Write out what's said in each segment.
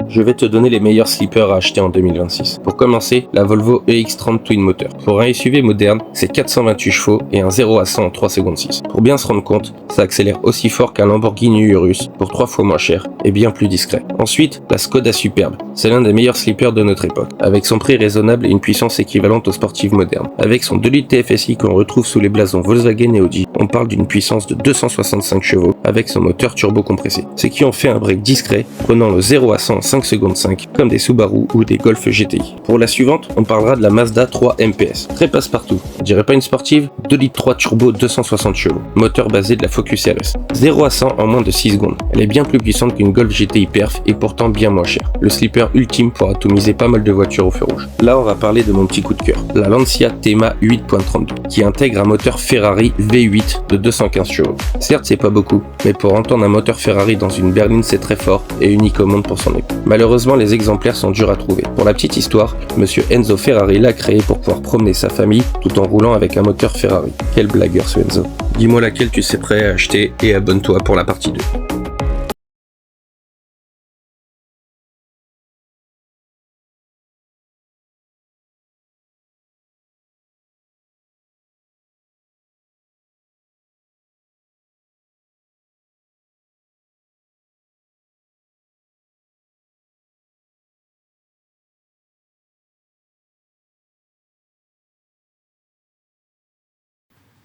Je vais te donner les meilleurs slippers à acheter en 2026. Pour commencer, la Volvo EX30 Twin Motor. Pour un SUV moderne, c'est 428 chevaux et un 0 à 100 en 3 secondes 6. Pour bien se rendre compte, ça accélère aussi fort qu'un Lamborghini Urus pour 3 fois moins cher et bien plus discret. Ensuite, la Skoda Superb. C'est l'un des meilleurs slippers de notre époque, avec son prix raisonnable et une puissance équivalente aux sportives modernes. Avec son 2 litres TFSI qu'on retrouve sous les blasons Volkswagen et Audi, on parle d'une puissance de 265 chevaux avec son moteur turbo compressé. Ce qui en fait un break discret, prenant le 0 à 100 en 5 secondes 5, comme des Subaru ou des Golf GTI. Pour la suivante, on parlera de la Mazda 3 MPS. Très passe-partout. On dirait pas une sportive, 2 litres 3 turbo 260 chevaux. Moteur basé de la Focus RS. 0 à 100 en moins de 6 secondes. Elle est bien plus puissante qu'une Golf GTI Perf et pourtant bien moins chère. Le slipper ultime pour atomiser pas mal de voitures au feu rouge. Là, on va parler de mon petit coup de cœur. La Lancia Thema 8.32, qui intègre un moteur Ferrari V8 de 215 chevaux. Certes, c'est pas beaucoup, mais pour entendre un moteur Ferrari dans une berline, c'est très fort et unique au monde pour son époque. Malheureusement, les exemplaires sont durs à trouver. Pour la petite histoire, monsieur Enzo Ferrari l'a créé pour pouvoir promener sa famille tout en roulant avec un moteur Ferrari. Quel blagueur ce Enzo. Dis-moi laquelle tu sais prêt à acheter et abonne-toi pour la partie 2.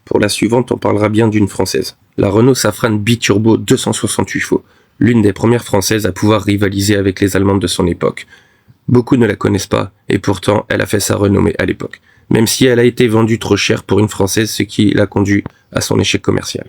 Pour la suivante, on parlera bien d'une française. La Renault Safran Biturbo 268 chevaux, l'une des premières françaises à pouvoir rivaliser avec les Allemandes de son époque. Beaucoup ne la connaissent pas, et pourtant elle a fait sa renommée à l'époque. Même si elle a été vendue trop cher pour une française, ce qui l'a conduit à son échec commercial.